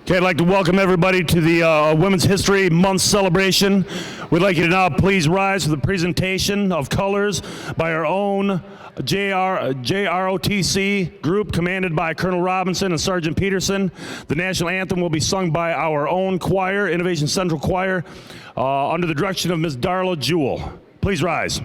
Okay, I'd like to welcome everybody to the Women's History Month celebration. We'd like you to now please rise for the presentation of colors by our own ROTC group commanded by Colonel Robinson and Sergeant Peterson. The national anthem will be sung by our own choir, Innovation Central Choir, under the direction of Ms. Darla Jewell. Please rise.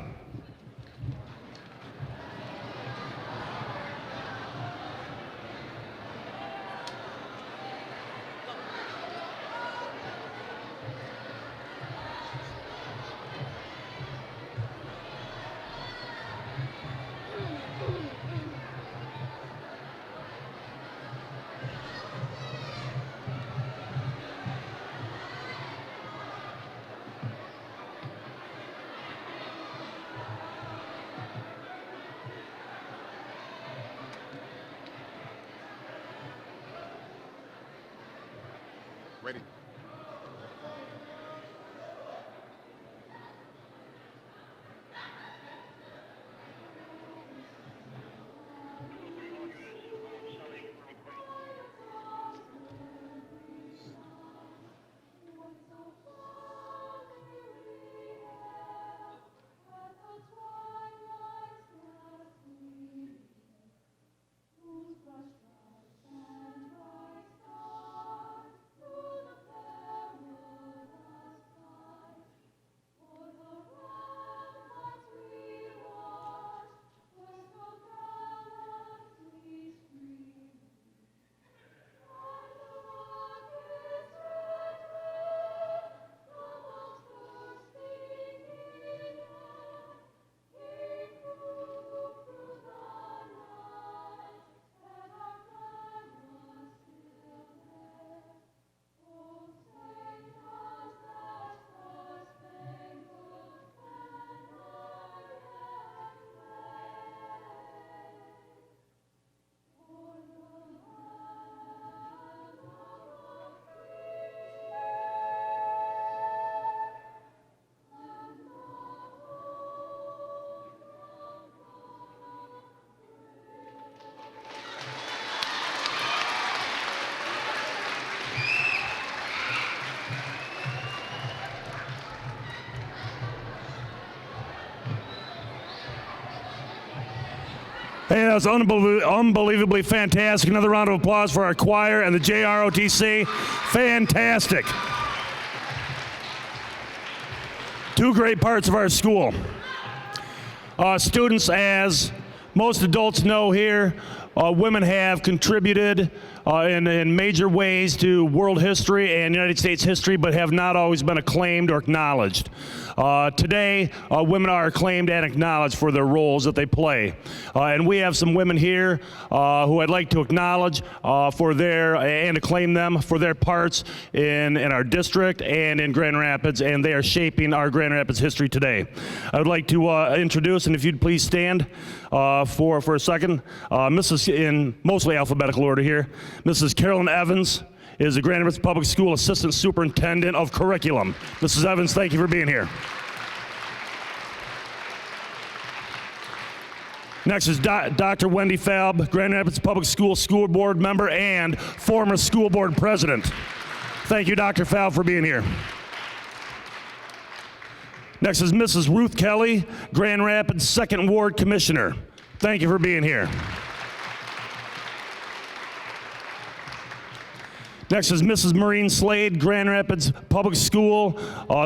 Ready. Hey, that's unbelievably fantastic. Another round of applause for our choir and the JROTC. Fantastic. Two great parts of our school. Students, as most adults know here, women have contributed in major ways to world history and United States history, but have not always been acclaimed or acknowledged. Today, women are acclaimed and acknowledged for their roles that they play. And we have some women here who I'd like to acknowledge and acclaim them for their parts in our district and in Grand Rapids, and they are shaping our Grand Rapids history today. I would like to introduce, and if you'd please stand for a second, Mrs. in mostly alphabetical order here, Mrs. Carolyn Evans is the Grand Rapids Public School Assistant Superintendent of Curriculum. Mrs. Evans, thank you for being here. Next is Dr. Wendy Falb, Grand Rapids Public School School Board member and former school board president. Thank you, Dr. Falb, for being here. Next is Mrs. Ruth Kelly, Grand Rapids 2nd Ward Commissioner. Thank you for being here. Next is Mrs. Maureen Slade, Grand Rapids Public School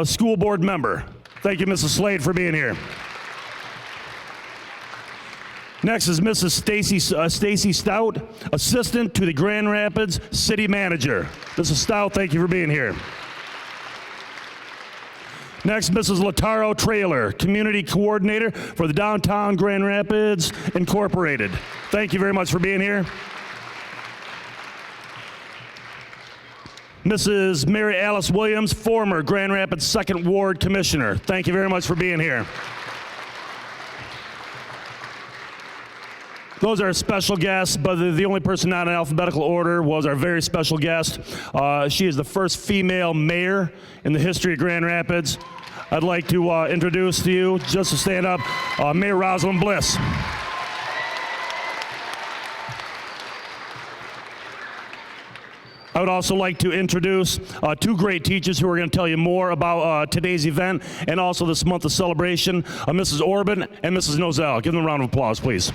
School Board member. Thank you, Mrs. Slade, for being here. Next is Mrs. Stacy Stout, Assistant to the Grand Rapids City Manager. Mrs. Stout, thank you for being here. Next, Mrs. LaTarro Traylor, Community Coordinator for the Downtown Grand Rapids Incorporated. Thank you very much for being here. Mrs. Mary Alice Williams, former Grand Rapids 2nd Ward Commissioner. Thank you very much for being here. Those are special guests, but the only person not in alphabetical order was our very special guest. She is the first female mayor in the history of Grand Rapids. I'd like to introduce to you, just to stand up, Mayor Rosalynn Bliss. I would also like to introduce two great teachers who are going to tell you more about today's event and also this month of celebration, Mrs. Orban and Mrs. Nozal. Give them a round of applause, please.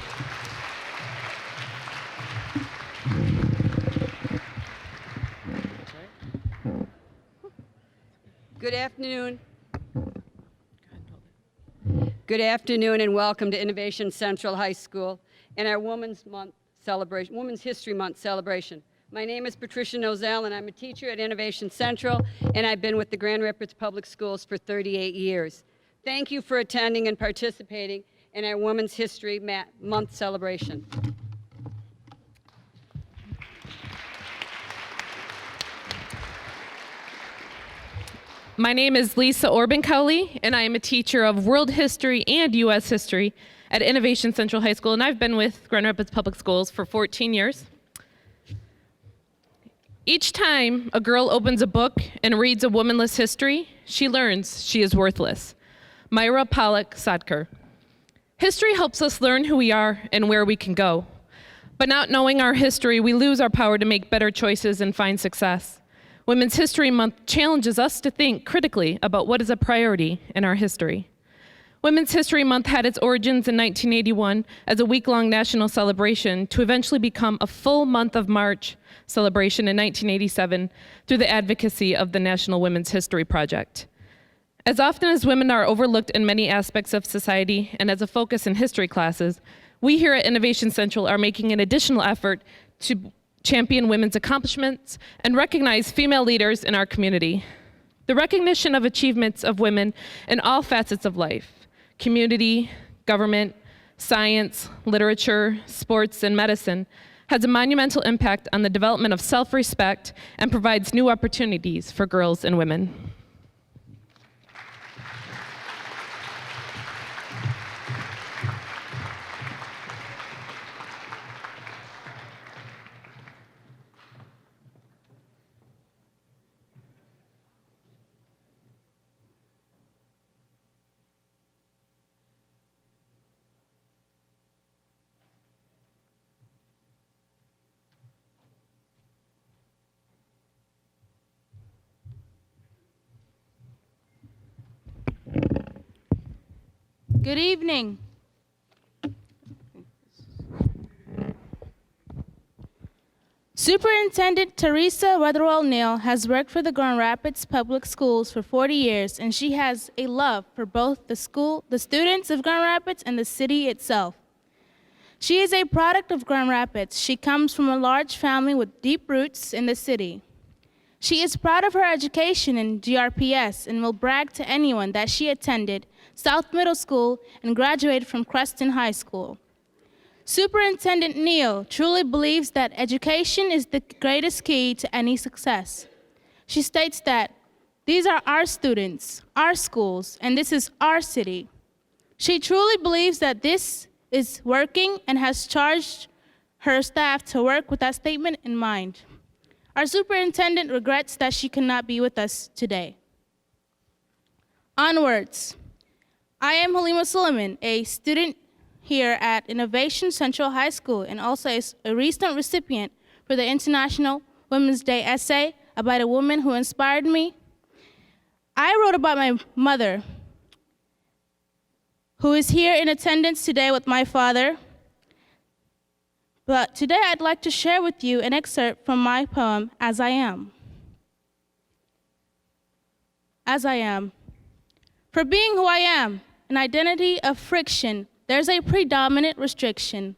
Good afternoon. Good afternoon and welcome to Innovation Central High School and our Women's History Month celebration. My name is Patricia Nozal and I'm a teacher at Innovation Central and I've been with the Grand Rapids Public Schools for 38 years. Thank you for attending and participating in our Women's History Month celebration. My name is Lisa Orban-Cowley, and I am a teacher of World History and U.S. History at Innovation Central High School, and I've been with Grand Rapids Public Schools for 14 years. Each time a girl opens a book and reads a womanless history, she learns she is worthless. Mireya Sadker. History helps us learn who we are and where we can go. But not knowing our history, we lose our power to make better choices and find success. Women's History Month challenges us to think critically about what is a priority in our history. Women's History Month had its origins in 1981 as a week-long national celebration to eventually become a full month of March celebration in 1987 through the advocacy of the National Women's History Project. As often as women are overlooked in many aspects of society and as a focus in history classes, we here at Innovation Central are making an additional effort to champion women's accomplishments and recognize female leaders in our community. The recognition of achievements of women in all facets of life, community, government, science, literature, sports, and medicine, has a monumental impact on the development of self-respect and provides new opportunities for girls and women. Good evening. Superintendent Teresa Weatherall-Neal has worked for the Grand Rapids Public Schools for 40 years, and she has a love for both the school, the students of Grand Rapids, and the city itself. She is a product of Grand Rapids. She comes from a large family with deep roots in the city. She is proud of her education in GRPS and will brag to anyone that she attended South Middle School and graduated from Creston High School. Superintendent Neal truly believes that education is the greatest key to any success. She states that these are our students, our schools, and this is our city. She truly believes that this is working and has charged her staff to work with that statement in mind. Our superintendent regrets that she cannot be with us today. Onwards. I am Halima Suliman, a student here at Innovation Central High School and also a recent recipient for the International Women's Day essay about a woman who inspired me. I wrote about my mother, who is here in attendance today with my father. But today I'd like to share with you an excerpt from my poem, As I Am. As I am. For being who I am, an identity of friction, there's a predominant restriction,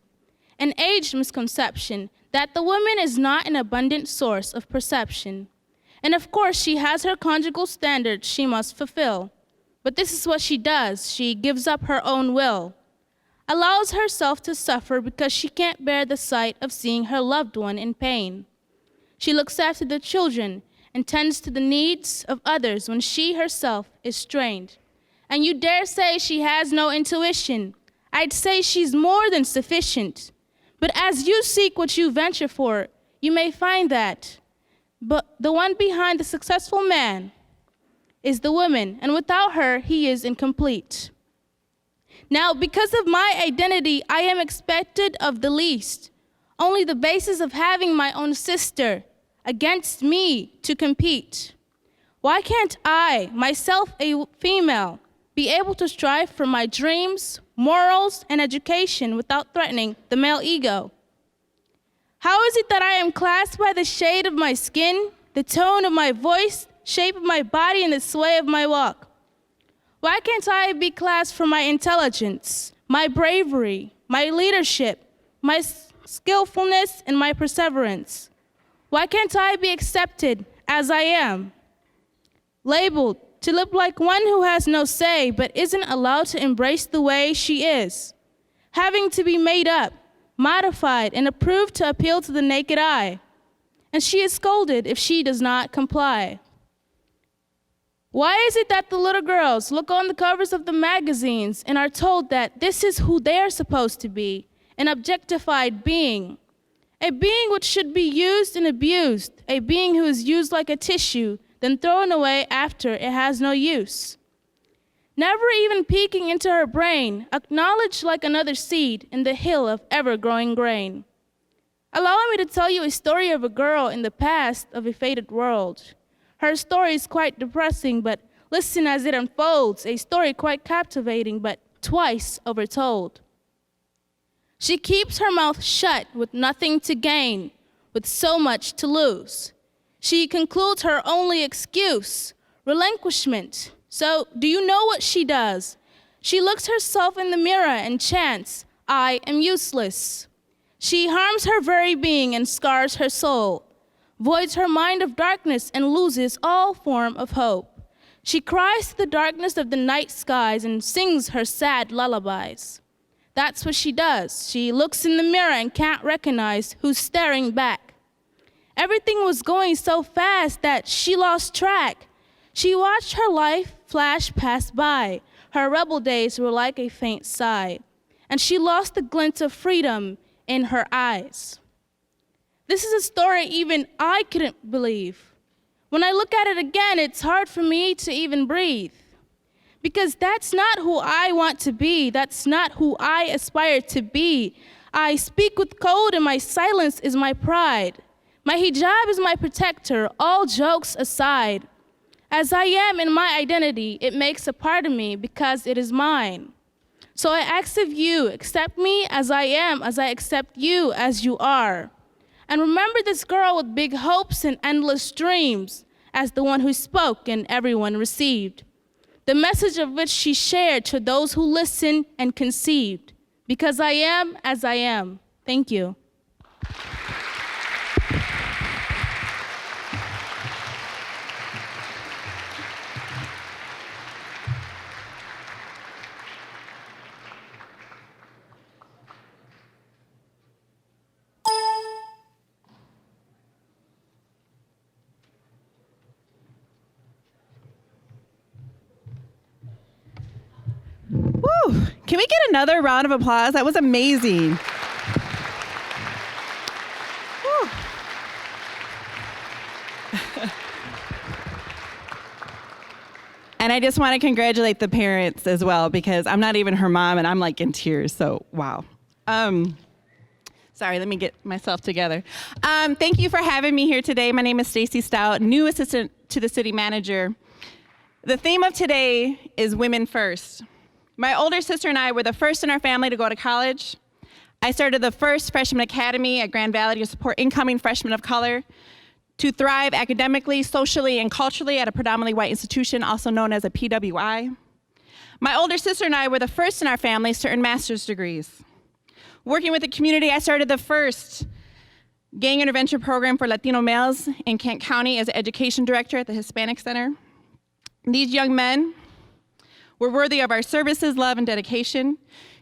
an aged misconception that the woman is not an abundant source of perception. And of course, she has her conjugal standards she must fulfill. But this is what she does. She gives up her own will, allows herself to suffer because she can't bear the sight of seeing her loved one in pain. She looks after the children and tends to the needs of others when she herself is strained. And you dare say she has no intuition. I'd say she's more than sufficient. But as you seek what you venture for, you may find that. But the one behind the successful man is the woman, and without her, he is incomplete. Now, because of my identity, I am expected of the least. Only the basis of having my own sister. against me to compete? Why can't I, myself a female, be able to strive for my dreams, morals, and education without threatening the male ego? How is it that I am classed by the shade of my skin, the tone of my voice, shape of my body, and the sway of my walk? Why can't I be classed for my intelligence, my bravery, my leadership, my skillfulness, and my perseverance? Why can't I be accepted as I am? Labeled to look like one who has no say but isn't allowed to embrace the way she is. Having to be made up, modified, and approved to appeal to the naked eye. And she is scolded if she does not comply. Why is it that the little girls look on the covers of the magazines and are told that this is who they are supposed to be, an objectified being, a being which should be used and abused, a being who is used like a tissue, then thrown away after it has no use? Never even peeking into her brain, acknowledged like another seed in the hill of ever-growing grain. Allow me to tell you a story of a girl in the past of a faded world. Her story is quite depressing, but listen as it unfolds, a story quite captivating, but twice overtold. She keeps her mouth shut with nothing to gain, with so much to lose. She concludes her only excuse, relinquishment. So, do you know what she does? She looks herself in the mirror and chants, I am useless. She harms her very being and scars her soul, voids her mind of darkness and loses all form of hope. She cries to the darkness of the night skies and sings her sad lullabies. That's what she does. She looks in the mirror and can't recognize who's staring back. Everything was going so fast that she lost track. She watched her life flash pass by. Her rebel days were like a faint sigh, and she lost the glint of freedom in her eyes. This is a story even I couldn't believe. When I look at it again, it's hard for me to even breathe. Because that's not who I want to be. That's not who I aspire to be. I speak with code and my silence is my pride. My hijab is my protector, all jokes aside. As I am in my identity, it makes a part of me because it is mine. So I ask of you, accept me as I am, as I accept you as you are. And remember this girl with big hopes and endless dreams as the one who spoke and everyone received. The message of which she shared to those who listened and conceived. Because I am as I am. Thank you. Woo! Can we get another round of applause? That was amazing. Woo. And I just want to congratulate the parents as well, because I'm not even her mom and I'm like in tears, so wow. Sorry, let me get myself together. Thank you for having me here today. My name is Stacy Stout, new assistant to the city manager. The theme of today is Women First. My older sister and I were the first in our family to go to college. I started the first freshman academy at Grand Valley to support incoming freshmen of color to thrive academically, socially, and culturally at a predominantly white institution, also known as a PWI. My older sister and I were the first in our families to earn master's degrees. Working with the community, I started the first gang intervention program for Latino males in Kent County as an education director at the Hispanic Center. These young men were worthy of our services, love, and dedication,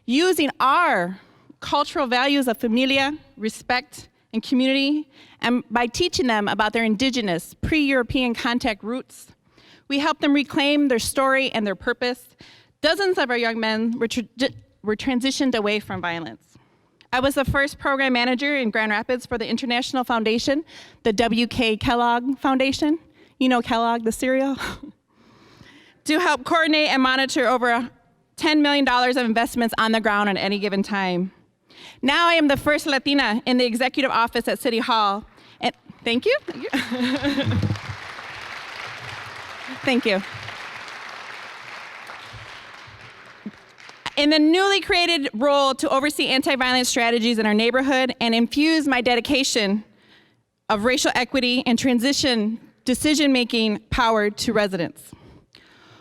using our cultural values of familia, respect, and community, and by teaching them about their indigenous, pre-European contact roots, we helped them reclaim their story and their purpose. Dozens of our young men were transitioned away from violence. I was the first program manager in Grand Rapids for the International Foundation, the W.K. Kellogg Foundation. You know Kellogg, the cereal? To help coordinate and monitor over $10 million of investments on the ground at any given time. Now I am the first Latina in the executive office at City Hall. And Thank you. Thank you. In the newly created role to oversee anti-violence strategies in our neighborhood and infuse my dedication of racial equity and transition decision-making power to residents.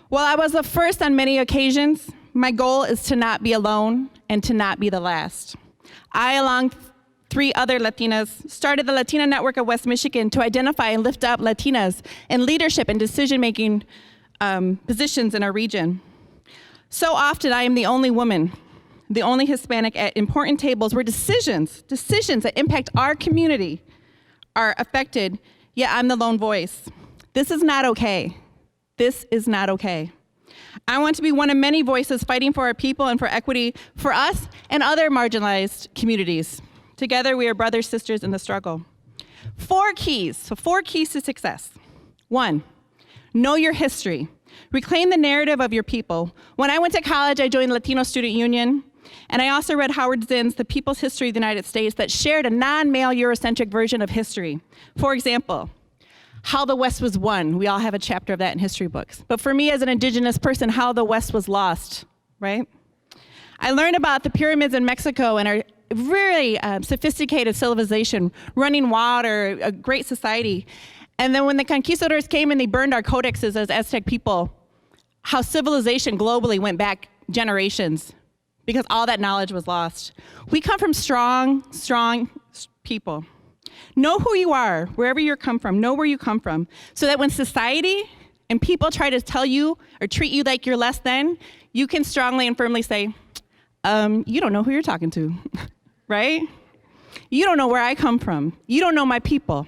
While I was the first on many occasions, my goal is to not be alone and to not be the last. I, along 3 other Latinas, started the Latina Network of West Michigan to identify and lift up Latinas in leadership and decision-making positions in our region. So often I am the only woman, the only Hispanic at important tables where decisions that impact our community are affected, yet I'm the lone voice. This is not okay. This is not okay. I want to be one of many voices fighting for our people and for equity for us and other marginalized communities. Together, we are brothers, sisters in the struggle. 4 keys to success. 1, know your history. Reclaim the narrative of your people. When I went to college, I joined the Latino Student Union, and I also read Howard Zinn's The People's History of the United States that shared a non-male Eurocentric version of history. For example, how the West was won. We all have a chapter of that in history books. But for me as an indigenous person, how the West was lost, right? I learned about the pyramids in Mexico and our really sophisticated civilization, running water, a great society. And then when the conquistadors came and they burned our codexes as Aztec people, how civilization globally went back generations because all that knowledge was lost. We come from strong people. Know who you are, wherever you come from, know where you come from, so that when society and people try to tell you or treat you like you're less than, you can strongly and firmly say, you don't know who you're talking to, right? You don't know where I come from. You don't know my people.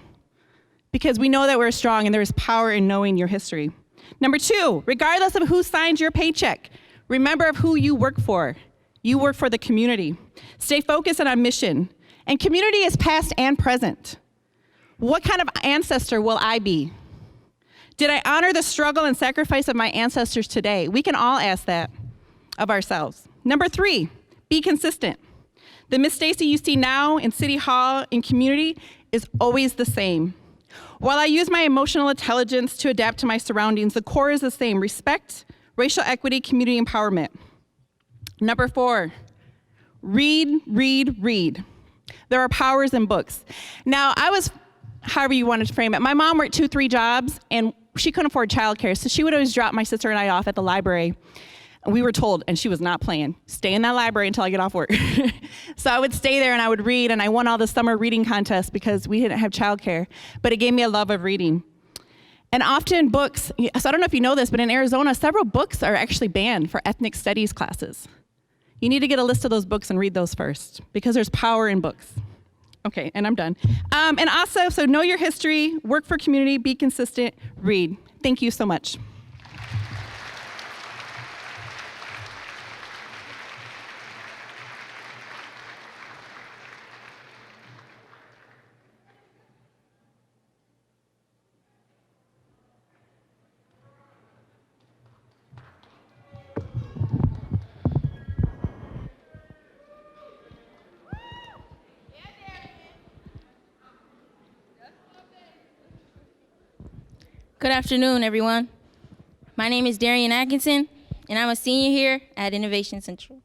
Because we know that we're strong and there is power in knowing your history. Number 2, regardless of who signs your paycheck, remember of who you work for. You work for the community. Stay focused on our mission. And community is past and present. What kind of ancestor will I be? Did I honor the struggle and sacrifice of my ancestors today? We can all ask that of ourselves. Number 3, be consistent. The Miss Stacy you see now in City Hall, in community, is always the same. While I use my emotional intelligence to adapt to my surroundings, the core is the same: respect, racial equity, community empowerment. Number 4, read. There are powers in books. Now, I was, however you wanted to frame it, my mom worked 2-3 jobs, and she couldn't afford childcare, so she would always drop my sister and I off at the library. And we were told, and she was not playing, stay in that library until I get off work. So I would stay there and I would read, and I won all the summer reading contests because we didn't have childcare, but it gave me a love of reading. And often books, so I don't know if you know this, but in Arizona, several books are actually banned for ethnic studies classes. You need to get a list of those books and read those first, because there's power in books. Okay, and I'm done. And also, so know your history, work for community, be consistent, read. Thank you so much. Good afternoon, everyone. My name is Darrian Atkinson, and I'm a senior here at Innovation Central.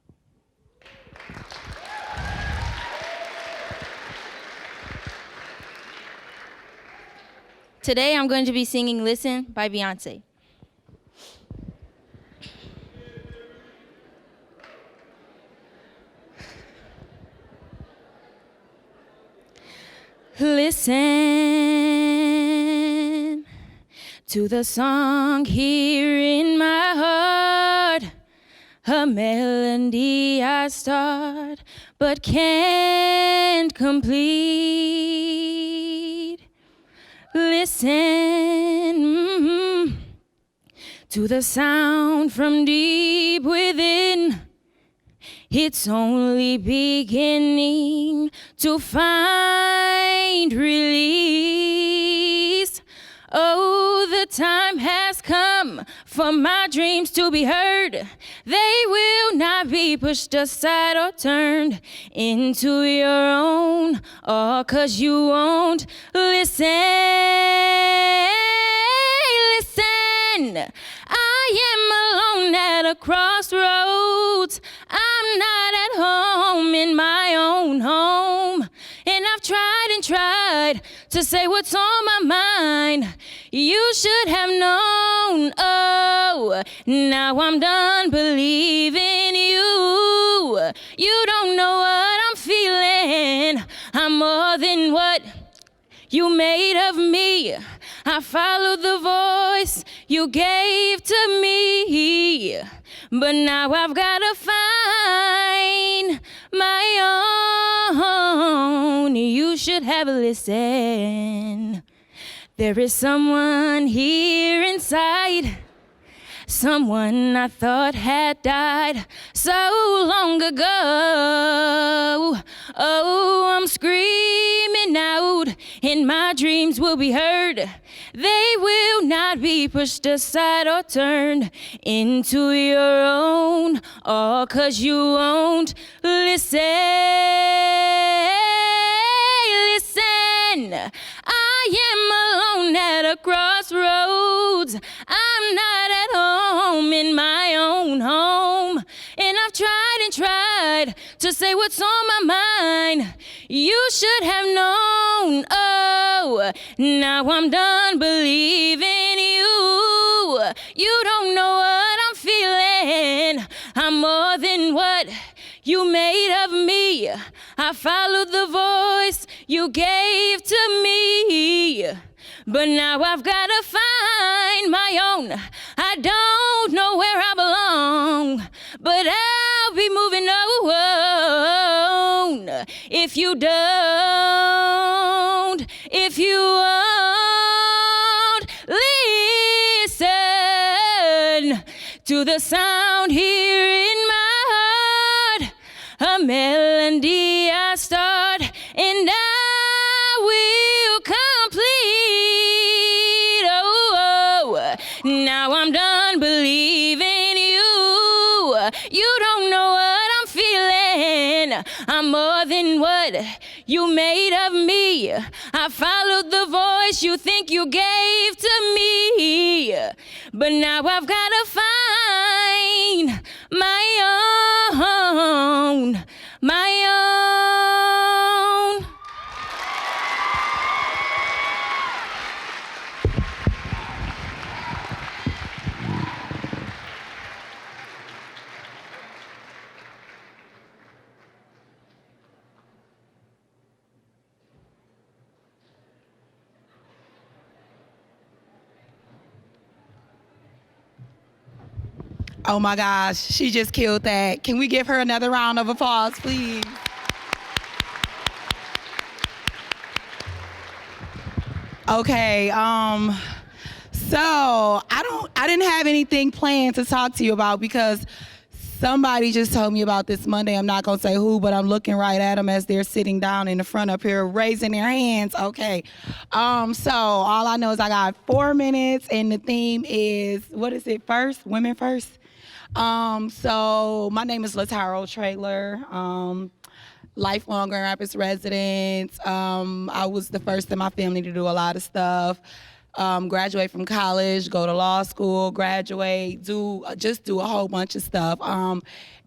Today, I'm going to be singing Listen by Beyonce. Listen to the song here in my heart, a melody I start but can't complete. Listen to the sound from deep within. It's only beginning to find release. Oh, the time has come for my dreams to be heard. They will not be pushed aside or turned into your own, all 'cause you won't listen. Listen, I am alone at a crossroads. I'm not at home in my own home. And I've tried and tried to say what's on my mind. You should have known. Oh, now I'm done believing you. You don't know what I'm feeling. I'm more than what you made of me. I followed the voice you gave to me. But now I've gotta find my own. You should have listened. There is someone here inside, someone I thought had died so long ago. Oh, I'm screaming out, and my dreams will be heard. They will not be pushed aside or turned into your own, all 'cause you won't listen. Listen, I am alone at a crossroads. I'm not at home in my own home. And I've tried and tried to say what's on my mind. You should have known. Oh, now I'm done believing you. You don't know what I'm feeling. I'm more than what you made of me. I followed the voice you gave to me. But now I've gotta find my own. I don't know where I belong, but I'll be moving on. If you don't, if you won't listen to the sound here in my heart, a melody I start and I will complete. Oh, now I'm done believing you. You don't know what I'm feeling. I'm more than what you made of me. I followed the voice you think you gave to me. But now I've gotta find my own, my own. Oh my gosh, she just killed that. Can we give her another round of applause, please? Okay, so I didn't have anything planned to talk to you about because somebody just told me about this Monday. I'm not gonna say who, but I'm looking right at them as they're sitting down in the front up here, raising their hands. Okay, so all I know is I got 4 minutes, and the theme is, what is it? First, women first. So my name is LaTarro, Traylor, lifelong Grand Rapids resident. I was the first in my family to do a lot of stuff. Graduate from college, go to law school, graduate, do a whole bunch of stuff.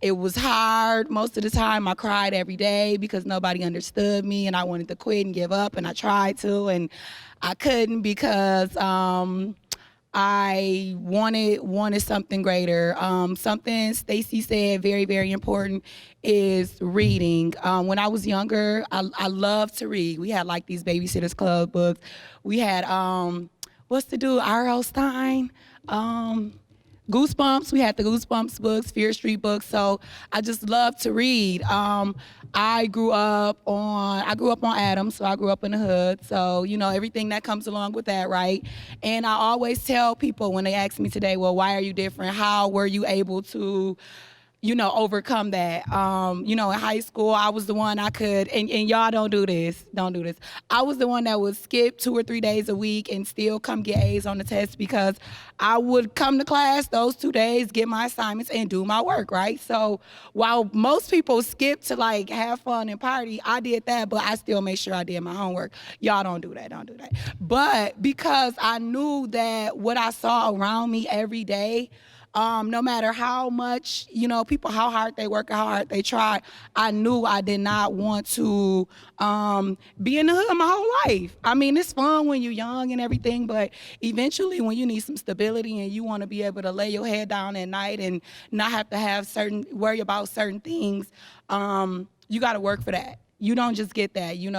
It was hard. Most of the time I cried every day because nobody understood me and I wanted to quit and give up, and I tried to and I couldn't because I wanted something greater. Something Stacy said very, very important is reading. When I was younger, I loved to read. We had like these Babysitters Club books. We had, what's the dude, R.L. Stein? Goosebumps. We had the Goosebumps books, Fear Street books. So I just love to read. I grew up on Adams, so I grew up in the hood. So, you know, everything that comes along with that, right? And I always tell people when they ask me today, well, why are you different? How were you able to overcome that. In high school, I was the one I could, and y'all don't do this. I was the one that would skip 2 or 3 days a week and still come get A's on the test because I would come to class those 2 days, get my assignments, and do my work, right? So while most people skip to like have fun and party, I did that, but I still made sure I did my homework. Y'all don't do that. But because I knew that what I saw around me every day, no matter how much, people, how hard they work, how hard they try, I knew I did not want to be in the hood my whole life. I mean, it's fun when you're young and everything, but eventually when you need some stability and you want to be able to lay your head down at night and not have to worry about certain things, you got to work for that. You don't just get that. You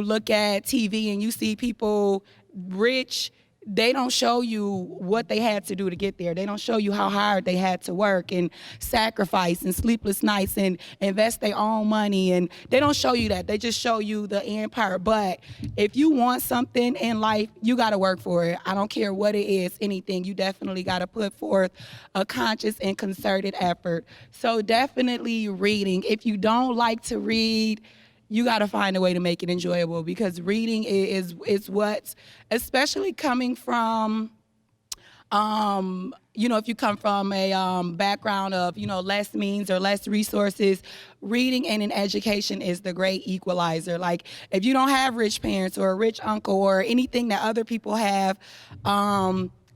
look at TV and you see people rich. They don't show you what they had to do to get there. They don't show you how hard they had to work and sacrifice and sleepless nights and invest their own money. And they don't show you that. They just show you the end part. But if you want something in life, you got to work for it. I don't care what it is, anything. You definitely got to put forth a conscious and concerted effort. So definitely reading. If you don't like to read, you got to find a way to make it enjoyable, because reading is what's, especially coming from, if you come from a background of, less means or less resources, reading and an education is the great equalizer. Like, if you don't have rich parents or a rich uncle or anything that other people have,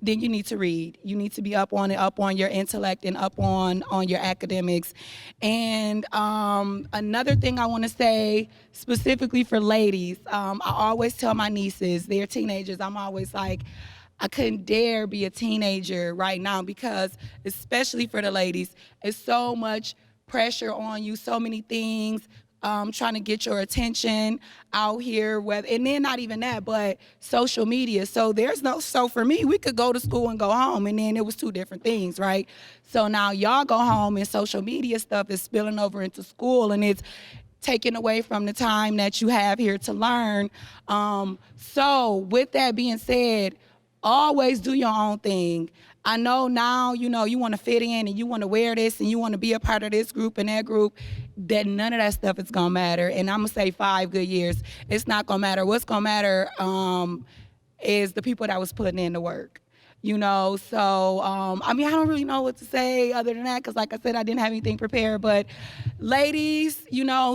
then you need to read. You need to be up on your intellect and up on your academics. And another thing I want to say specifically for ladies, I always tell my nieces, they're teenagers, I'm always like, I couldn't dare be a teenager right now, because especially for the ladies, it's so much pressure on you, so many things, trying to get your attention out here, and then not even that, but social media. So for me, we could go to school and go home, and then it was two different things, right? So now y'all go home and social media stuff is spilling over into school, and it's taken away from the time that you have here to learn. So with that being said, always do your own thing. I know now, you want to fit in and you want to wear this and you want to be a part of this group and that group, that none of that stuff is going to matter. And I'm going to say 5 good years, it's not going to matter. What's going to matter is the people that was putting in the work. So, I don't really know what to say other than that, because like I said, I didn't have anything prepared. But ladies,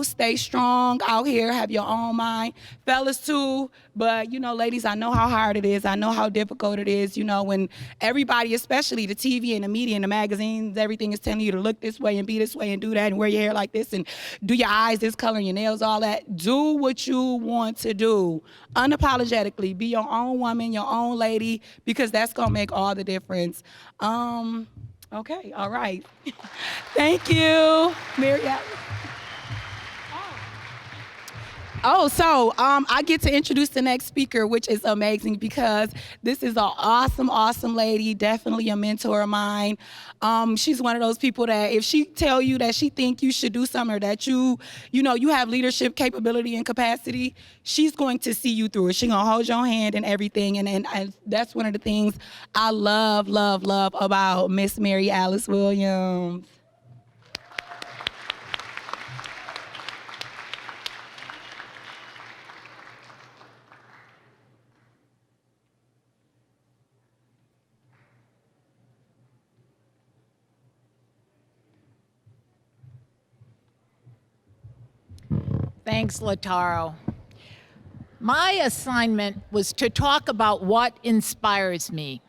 stay strong out here, have your own mind. Fellas too, but ladies, I know how hard it is. I know how difficult it is, when everybody, especially the TV and the media and the magazines, everything is telling you to look this way and be this way and do that and wear your hair like this and do your eyes this color and your nails, all that. Do what you want to do. Unapologetically, be your own woman, your own lady, because that's going to make all the difference. Okay, all right. Thank you, Mireya. So I get to introduce the next speaker, which is amazing, because this is an awesome, awesome lady, definitely a mentor of mine. She's one of those people that if she tell you that she think you should do something, or that you have leadership capability and capacity, she's going to see you through it. She's going to hold your hand and everything. And that's one of the things I love, love, love about Miss Mary Alice Williams. Thanks, LaTarro. My assignment was to talk about what inspires me.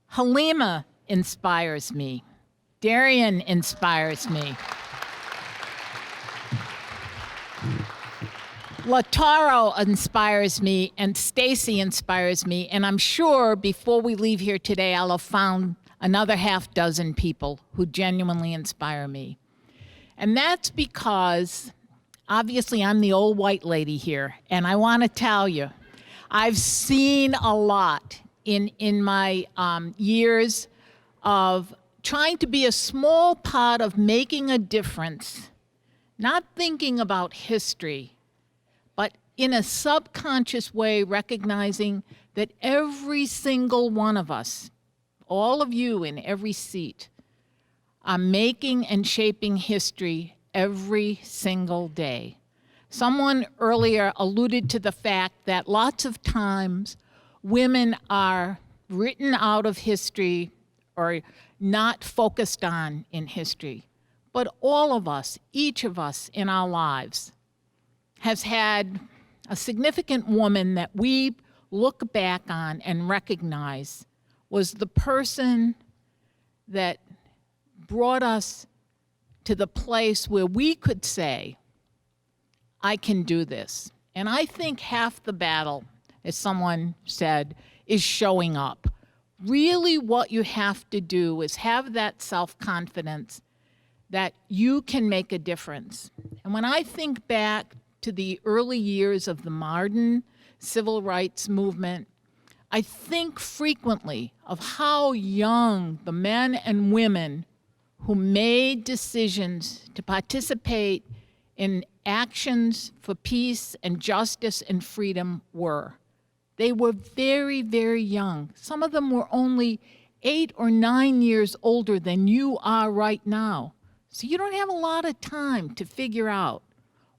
Halima inspires me. Darrian inspires me. LaTarro inspires me, and Stacy inspires me, and I'm sure before we leave here today, I'll have found another 6 people who genuinely inspire me. And that's because obviously, I'm the old white lady here, and I want to tell you, I've seen a lot in my years of trying to be a small part of making a difference, not thinking about history, but in a subconscious way recognizing that every single one of us, all of you in every seat, are making and shaping history every single day. Someone earlier alluded to the fact that lots of times women are written out of history or not focused on in history. But all of us, each of us in our lives, has had a significant woman that we look back on and recognize was the person that brought us to the place where we could say, I can do this. And I think half the battle, as someone said, is showing up. Really what you have to do is have that self-confidence that you can make a difference. And when I think back to the early years of the modern civil rights movement, I think frequently of how young the men and women who made decisions to participate in actions for peace and justice and freedom were. They were very, very young. Some of them were only 8 or 9 years older than you are right now. So you don't have a lot of time to figure out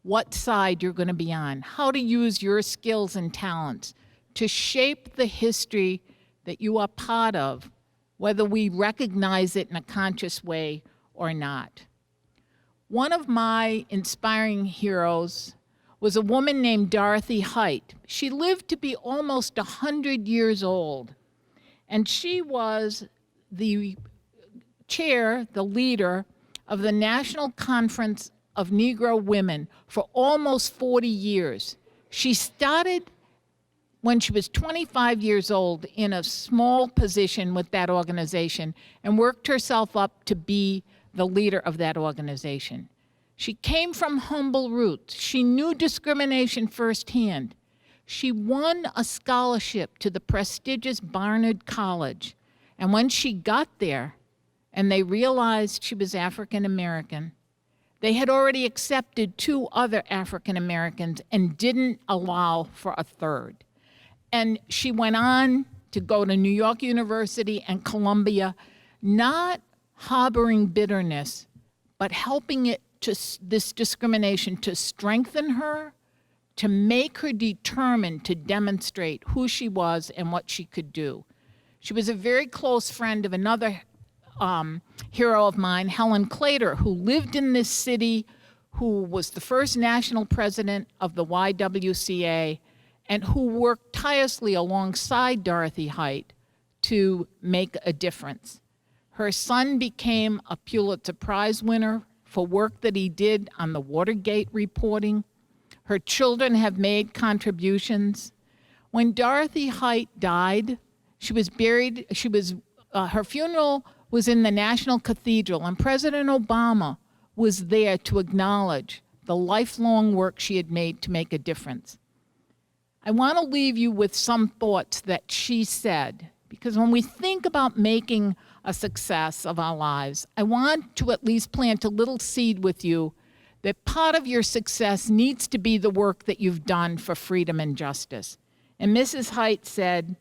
what side you're going to be on, how to use your skills and talents to shape the history that you are part of, whether we recognize it in a conscious way or not. One of my inspiring heroes was a woman named Dorothy Height. She lived to be almost 100 years old, and she was the chair, the leader of the National Conference of Negro Women for almost 40 years. She started when she was 25 years old in a small position with that organization and worked herself up to be the leader of that organization. She came from humble roots. She knew discrimination firsthand. She won a scholarship to the prestigious Barnard College. And when she got there and they realized she was African American, they had already accepted 2 other African Americans and didn't allow for a third. And she went on to go to New York University and Columbia, not harboring bitterness, but helping it to this discrimination to strengthen her, to make her determined to demonstrate who she was and what she could do. She was a very close friend of another hero of mine, Helen Clater, who lived in this city, who was the first national president of the YWCA, and who worked tirelessly alongside Dorothy Height to make a difference. Her son became a Pulitzer Prize winner for work that he did on the Watergate reporting. Her children have made contributions. When Dorothy Height died, she was buried, her funeral was in the National Cathedral, and President Obama was there to acknowledge the lifelong work she had made to make a difference. I want to leave you with some thoughts that she said, because when we think about making a success of our lives, I want to at least plant a little seed with you that part of your success needs to be the work that you've done for freedom and justice. And Mrs. Height said,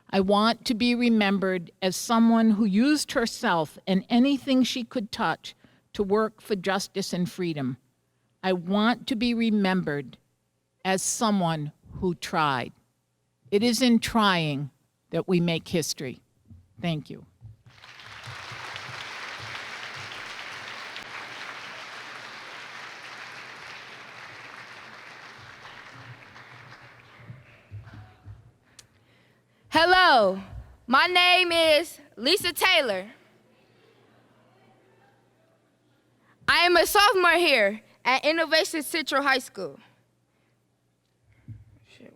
I want to be remembered as someone who used herself and anything she could touch to work for justice and freedom. I want to be remembered as someone who tried. It is in trying that we make history. Thank you. Hello, my name is Lisa Taylor. I am a sophomore here at Innovation Central High School.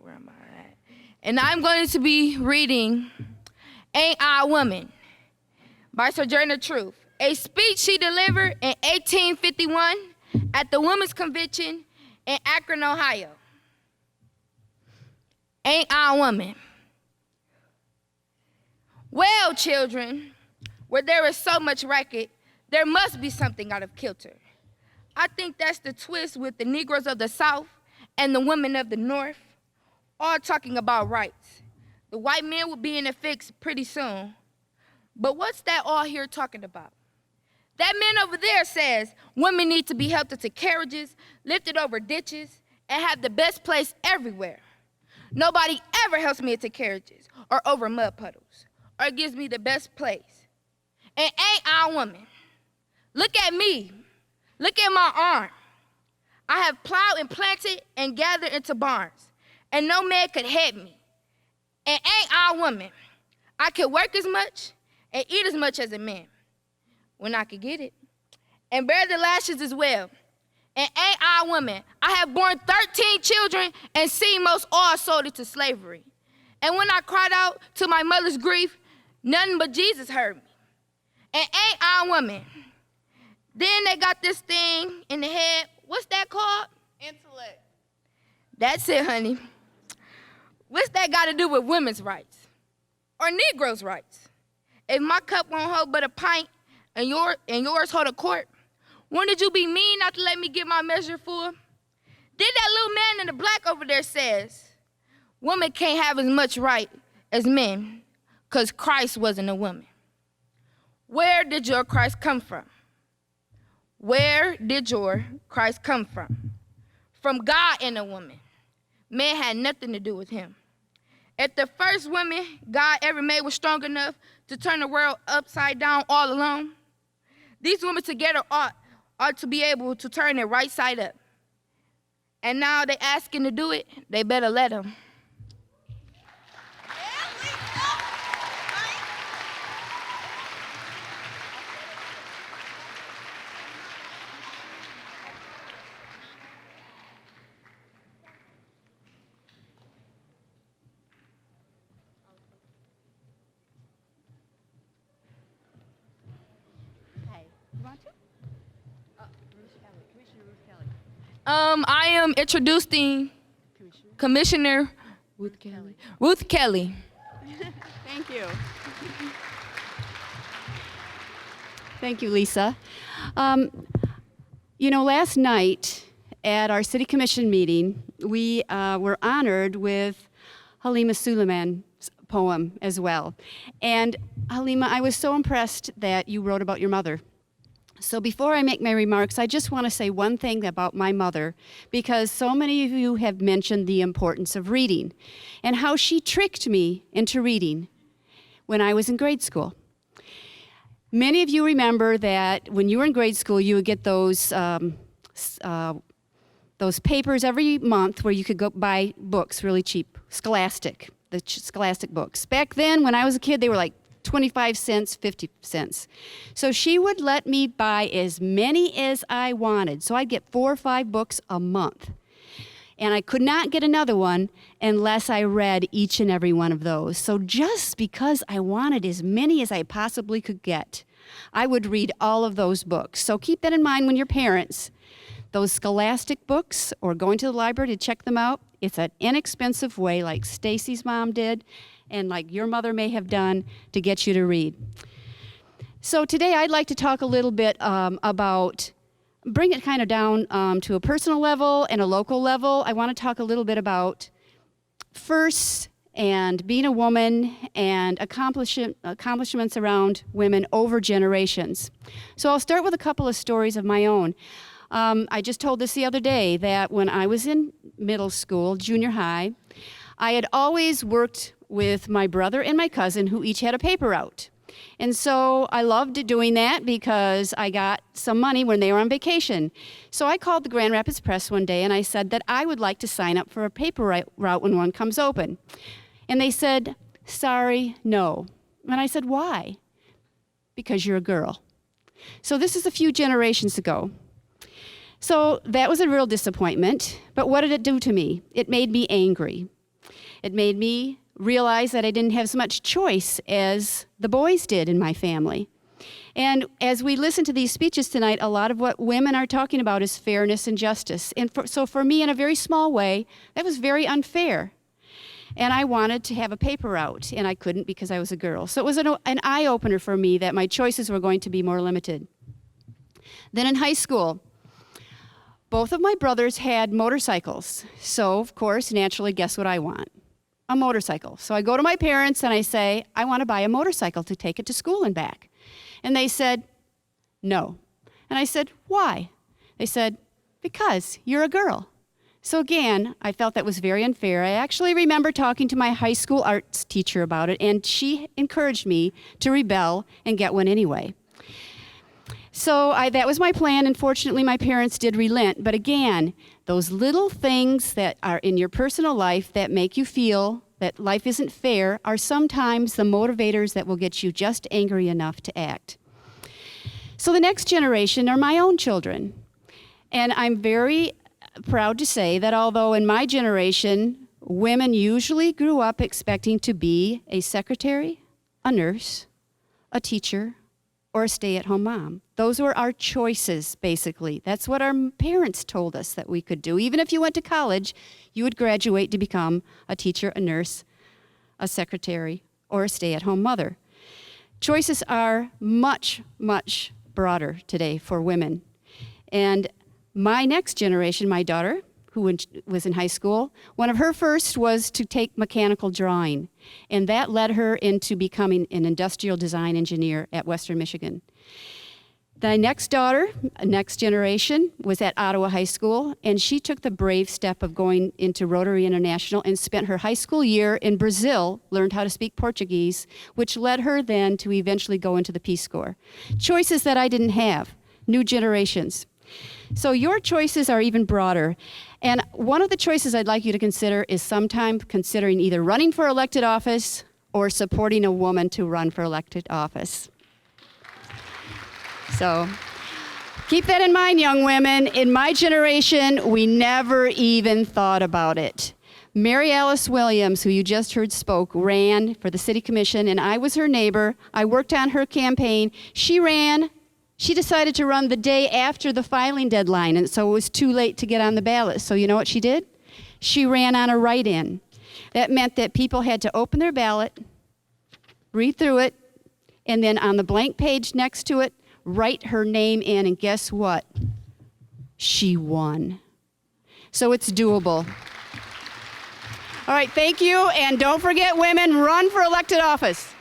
Where am I at? And I'm going to be reading Ain't I a Woman by Sojourner Truth, a speech she delivered in 1851 at the Women's Convention in Akron, Ohio. Ain't I a woman? Well, children, where there is so much racket, there must be something out of kilter. I think that's the twist with the Negroes of the South and the women of the North, all talking about rights. The white man will be in a fix pretty soon. But what's that all here talking about? That man over there says women need to be helped into carriages, lifted over ditches, and have the best place everywhere. Nobody ever helps me into carriages or over mud puddles or gives me the best place. And ain't I a woman? Look at me. Look at my arm. I have plowed and planted and gathered into barns, and no man could head me. And ain't I a woman? I could work as much and eat as much as a man when I could get it, and bear the lashes as well. And ain't I a woman? I have borne 13 children and seen most all sold into slavery. And when I cried out to my mother's grief, nothing but Jesus heard me. And ain't I a woman? Then they got this thing in the head. What's that called? Intellect. That's it, honey. What's that got to do with women's rights or Negroes' rights? If my cup won't hold but a pint and yours hold a quart, wouldn't you be mean not to let me get my measure full? Then that little man in the black over there says, women can't have as much right as men because Christ wasn't a woman. Where did your Christ come from? Where did your Christ come from? From God and a woman. Man had nothing to do with him. If the first woman God ever made was strong enough to turn the world upside down all alone, these women together ought to be able to turn it right side up. And now they asking to do it, they better let them. I am introducing Commissioner Ruth Kelly. Thank you. Thank you, Lisa. Last night at our City Commission meeting, we were honored with Halima Suliman's poem as well. And Halima, I was so impressed that you wrote about your mother. So before I make my remarks, I just want to say one thing about my mother, because so many of you have mentioned the importance of reading and how she tricked me into reading when I was in grade school. Many of you remember that when you were in grade school, you would get those papers every month where you could go buy books really cheap, Scholastic, the Scholastic books. Back then, when I was a kid, they were like 25 cents, 50 cents. So she would let me buy as many as I wanted. So I'd get 4 or 5 books a month. And I could not get another one unless I read each and every one of those. So just because I wanted as many as I possibly could get, I would read all of those books. So keep that in mind when you're parents. Those Scholastic books or going to the library to check them out, it's an inexpensive way like Stacy's mom did and like your mother may have done to get you to read. So today I'd like to talk a little bit about, bring it kind of down to a personal level and a local level. I want to talk a little bit about firsts and being a woman and accomplishments around women over generations. So I'll start with a couple of stories of my own. I just told this the other day that when I was in middle school, junior high, I had always worked with my brother and my cousin who each had a paper route. And so I loved doing that because I got some money when they were on vacation. So I called the Grand Rapids Press one day and I said that I would like to sign up for a paper route when one comes open. And they said, sorry, no. And I said, why? Because you're a girl. So this is a few generations ago. So that was a real disappointment. But what did it do to me? It made me angry. It made me realize that I didn't have as much choice as the boys did in my family. And as we listen to these speeches tonight, a lot of what women are talking about is fairness and justice. And so for me, in a very small way, that was very unfair. And I wanted to have a paper route, and I couldn't because I was a girl. So it was an eye-opener for me that my choices were going to be more limited. Then in high school, both of my brothers had motorcycles. So, of course, naturally, guess what I want? A motorcycle. So I go to my parents and I say, I want to buy a motorcycle to take it to school and back. And they said, No. And I said, why? They said, because you're a girl. So again, I felt that was very unfair. I actually remember talking to my high school arts teacher about it, and she encouraged me to rebel and get one anyway. So that was my plan, and fortunately my parents did relent. But again, those little things that are in your personal life that make you feel that life isn't fair are sometimes the motivators that will get you just angry enough to act. So the next generation are my own children. And I'm very proud to say that although in my generation, women usually grew up expecting to be a secretary, a nurse, a teacher, or a stay-at-home mom. Those were our choices, basically. That's what our parents told us that we could do. Even if you went to college, you would graduate to become a teacher, a nurse, a secretary, or a stay-at-home mother. Choices are much, much broader today for women. And my next generation, my daughter, who was in high school, one of her first was to take mechanical drawing. And that led her into becoming an industrial design engineer at Western Michigan. The next daughter, next generation, was at Ottawa High School, and she took the brave step of going into Rotary International and spent her high school year in Brazil, learned how to speak Portuguese, which led her then to eventually go into the Peace Corps. Choices that I didn't have, new generations. So your choices are even broader. And one of the choices I'd like you to consider is sometime considering either running for elected office or supporting a woman to run for elected office. So keep that in mind, young women. In my generation, we never even thought about it. Mary Alice Williams, who you just heard spoke, ran for the city commission, and I was her neighbor. I worked on her campaign. She ran. She decided to run the day after the filing deadline, and so it was too late to get on the ballot. So you know what she did? She ran on a write-in. That meant that people had to open their ballot, read through it, and then on the blank page next to it, write her name in, and guess what? She won. So it's doable. All right, thank you, and don't forget, women, run for elected office.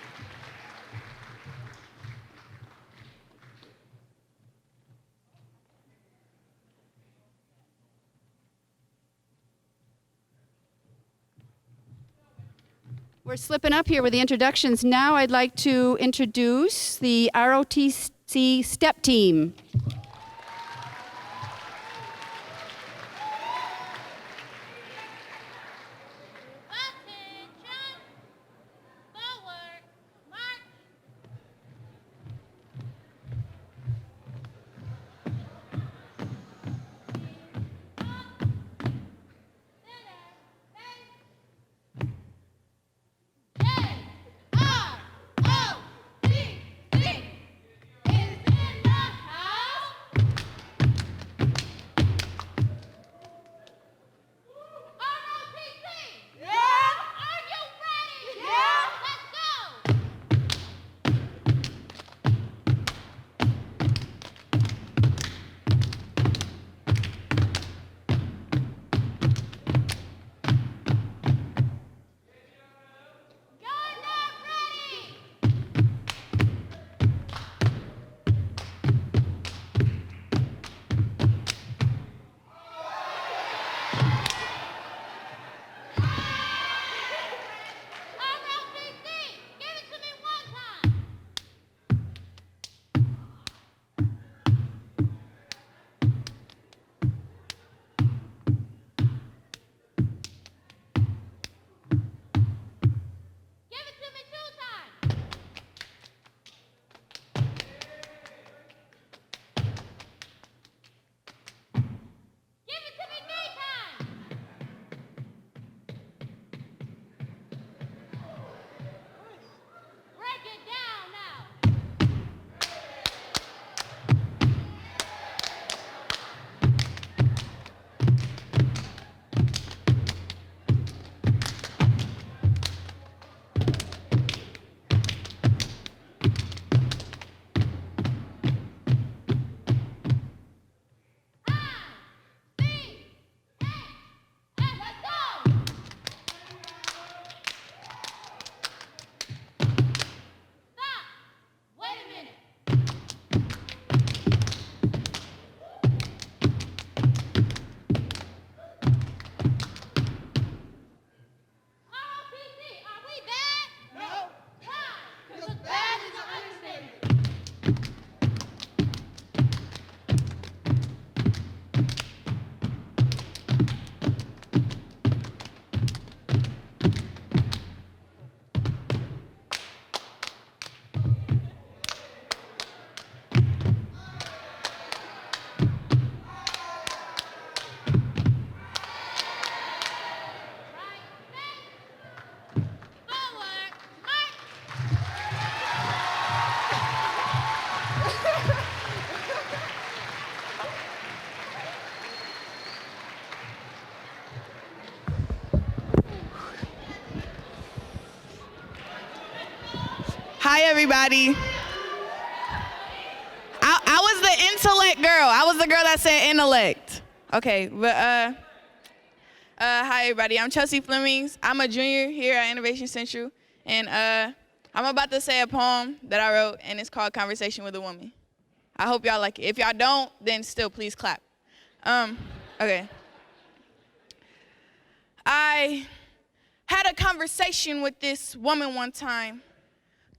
We're slipping up here with the introductions. Now I'd like to introduce the ROTC STEP team. Hi, everybody. I was the intellect girl. I was the girl that said intellect. Okay, but hi, everybody. I'm Chelsea Flemings. I'm a junior here at Innovation Central, and I'm about to say a poem that I wrote, and it's called Conversation with a Woman. I hope y'all like it. If y'all don't, then still please clap. Okay. I had a conversation with this woman one time.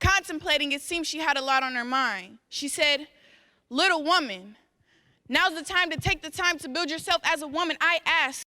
Contemplating, it seemed she had a lot on her mind. She said, "Little woman, now's the time to take the time to build yourself as a woman." I asked,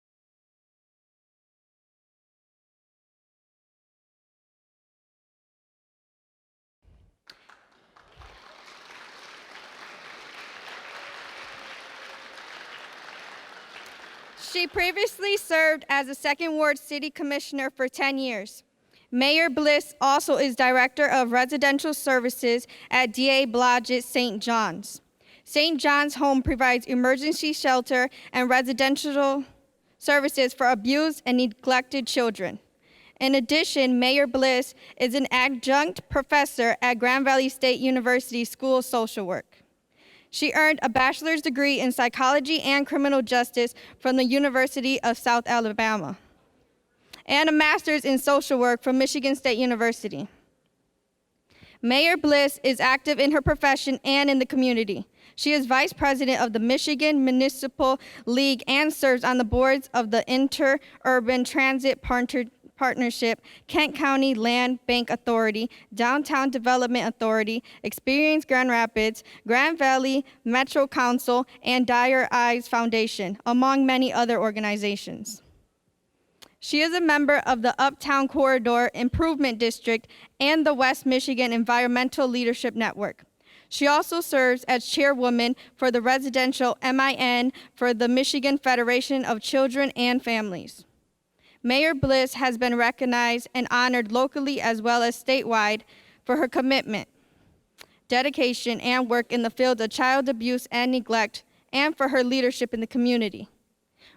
She previously served as a Second Ward City Commissioner for 10 years. Mayor Bliss also is Director of Residential Services at D.A. Blodgett St. John's. St. John's Home provides emergency shelter and residential services for abused and neglected children. In addition, Mayor Bliss is an adjunct professor at Grand Valley State University School of Social Work. She earned a bachelor's degree in psychology and criminal justice from the University of South Alabama, and a master's in social work from Michigan State University. Mayor Bliss is active in her profession and in the community. She is vice president of the Michigan Municipal League and serves on the boards of the Inter-Urban Transit Partnership, Kent County Land Bank Authority, Downtown Development Authority, Experience Grand Rapids, Grand Valley Metro Council, and Dire Eyes Foundation, among many other organizations. She is a member of the Uptown Corridor Improvement District and the West Michigan Environmental Leadership Network. She also serves as chairwoman for the residential MIN for the Michigan Federation of Children and Families. Mayor Bliss has been recognized and honored locally as well as statewide for her commitment, dedication, and work in the field of child abuse and neglect, and for her leadership in the community.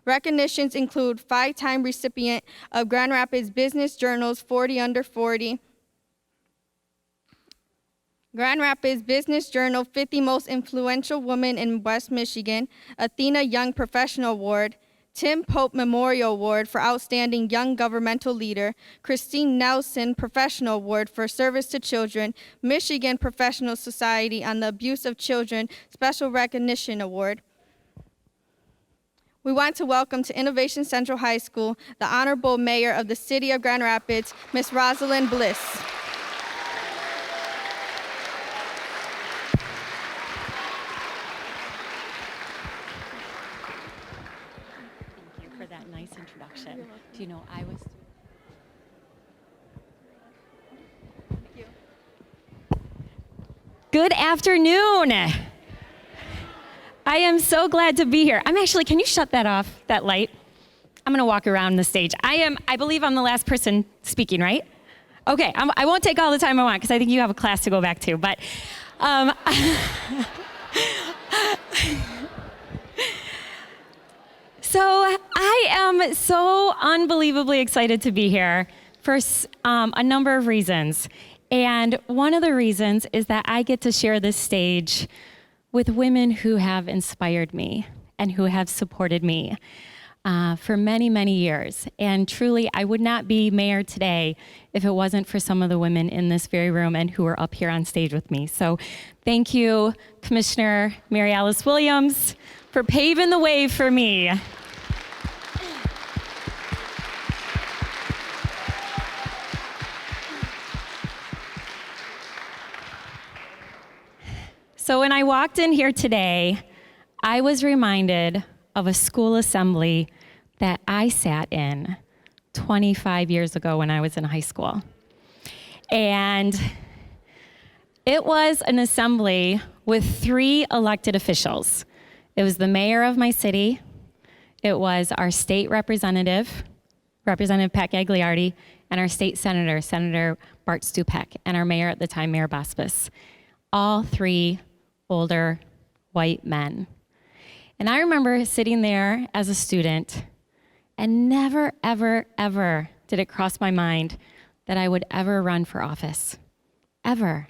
Recognitions include 5-time recipient of Grand Rapids Business Journal's 40 Under 40, Grand Rapids Business Journal 50 Most Influential Women in West Michigan, Athena Young Professional Award, Tim Pope Memorial Award for Outstanding Young Governmental Leader, Christine Nelson Professional Award for Service to Children, Michigan Professional Society on the Abuse of Children Special Recognition Award. We want to welcome to Innovation Central High School the Honorable Mayor of the City of Grand Rapids, Ms. Rosalynn Bliss. For that nice introduction. Do you know I was... Thank you. Good afternoon. I am so glad to be here. Can you shut that off, that light? I'm gonna walk around the stage. I believe I'm the last person speaking, right? Okay, I won't take all the time I want because I think you have a class to go back to, but so I am so unbelievably excited to be here for a number of reasons. And one of the reasons is that I get to share this stage with women who have inspired me and who have supported me for many, many years. And truly, I would not be mayor today if it wasn't for some of the women in this very room and who are up here on stage with me. So thank you, Commissioner Mireya Williams, for paving the way for me. So when I walked in here today, I was reminded of a school assembly that I sat in 25 years ago when I was in high school. And it was an assembly with 3 elected officials. It was the mayor of my city, it was our state representative, Representative Pat Gagliardi, and our state senator, Senator Bart Stupak, and our mayor at the time, Mayor Bospis. All 3 older white men. And I remember sitting there as a student, and never, ever, ever did it cross my mind that I would ever run for office. ever.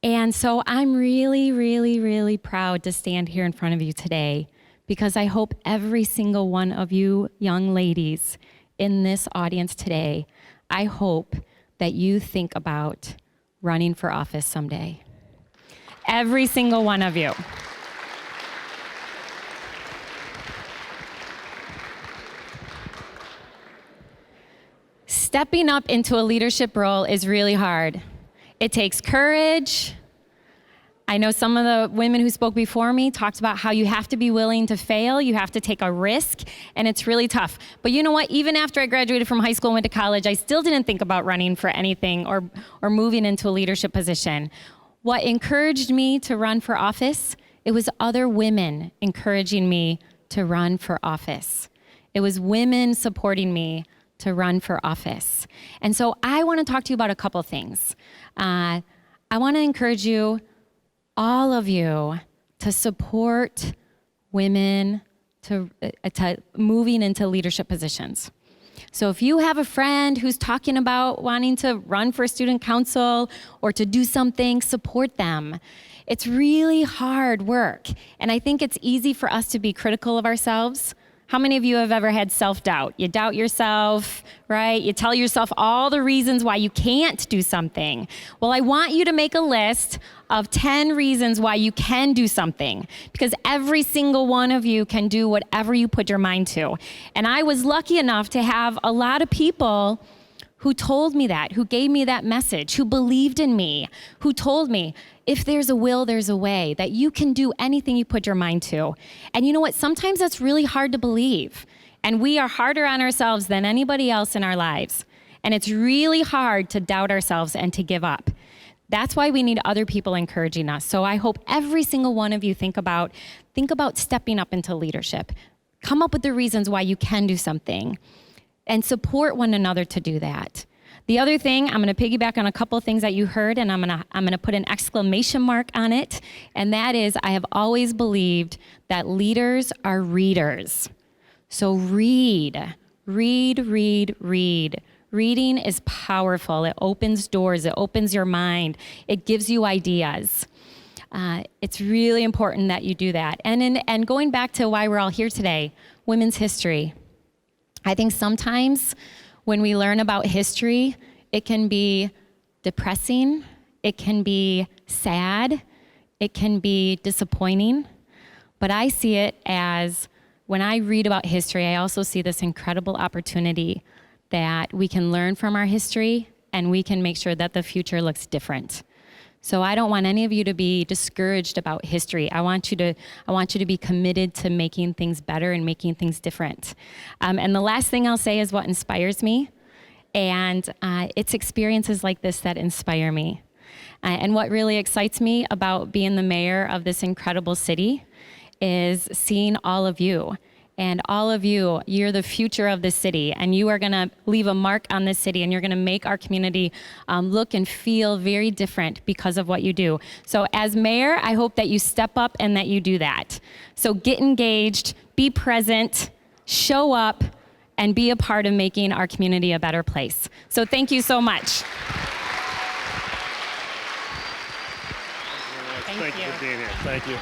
And so I'm really, really, really proud to stand here in front of you today because I hope every single one of you young ladies in this audience today, I hope that you think about running for office someday. Every single one of you. Stepping up into a leadership role is really hard. It takes courage. I know some of the women who spoke before me talked about how you have to be willing to fail, you have to take a risk, and it's really tough. But you know what? Even after I graduated from high school and went to college, I still didn't think about running for anything or moving into a leadership position. What encouraged me to run for office, it was other women encouraging me to run for office. It was women supporting me to run for office. And so I want to talk to you about a couple things. I want to encourage you, all of you, to support women to moving into leadership positions. So if you have a friend who's talking about wanting to run for student council or to do something, support them. It's really hard work. And I think it's easy for us to be critical of ourselves. How many of you have ever had self-doubt? You doubt yourself, right? You tell yourself all the reasons why you can't do something. Well, I want you to make a list of 10 reasons why you can do something, because every single one of you can do whatever you put your mind to. And I was lucky enough to have a lot of people who told me that, who gave me that message, who believed in me, who told me, if there's a will, there's a way, that you can do anything you put your mind to. And you know what? Sometimes that's really hard to believe. And we are harder on ourselves than anybody else in our lives. And it's really hard to doubt ourselves and to give up. That's why we need other people encouraging us. So I hope every single one of you think about stepping up into leadership. Come up with the reasons why you can do something and support one another to do that. The other thing, I'm going to piggyback on a couple of things that you heard, and I'm going to put an exclamation mark on it, and that is, I have always believed that leaders are readers. So read. Reading is powerful. It opens doors. It opens your mind. It gives you ideas. It's really important that you do that. And going back to why we're all here today, women's history. I think sometimes when we learn about history, it can be depressing, it can be sad, it can be disappointing, but I see it as, when I read about history, I also see this incredible opportunity that we can learn from our history and we can make sure that the future looks different. So I don't want any of you to be discouraged about history. I want you to be committed to making things better and making things different. And the last thing I'll say is what inspires me. And it's experiences like this that inspire me. And what really excites me about being the mayor of this incredible city is seeing all of you. And all of you, you're the future of this city, and you are going to leave a mark on this city, and you're going to make our community look and feel very different because of what you do. So as mayor, I hope that you step up and that you do that. So get engaged, be present, show up, and be a part of making our community a better place. So thank you so much. Thank you for being here. Thank you.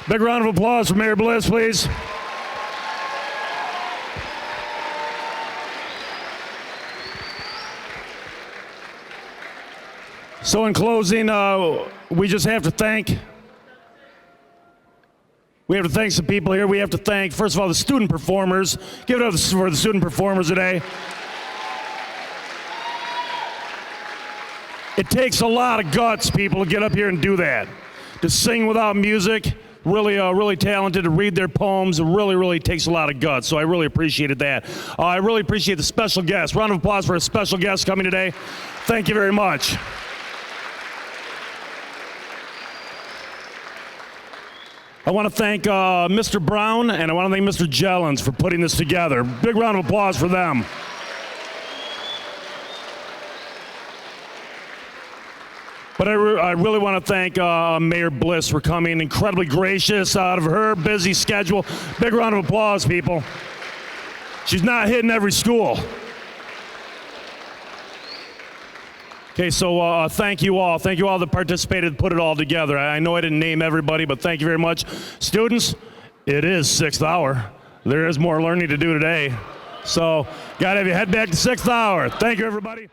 Big round of applause for Mayor Bliss, please. So in closing, we just have to thank some people here. We have to thank, first of all, the student performers. Give it up for the student performers today. It takes a lot of guts, people, to get up here and do that. To sing without music, really talented, to read their poems. It really takes a lot of guts, so I really appreciated that. I really appreciate the special guests. Round of applause for a special guest coming today. Thank you very much. I want to thank Mr. Brown and I want to thank Mr. Jelens for putting this together. Big round of applause for them. But I really want to thank Mayor Bliss for coming, incredibly gracious out of her busy schedule. Big round of applause, people. She's not hitting every school. Okay, so thank you all. Thank you all that participated, put it all together. I know I didn't name everybody, but thank you very much. Students, it is 6th hour. There is more learning to do today. So, gotta have you head back to 6th hour. Thank you, everybody.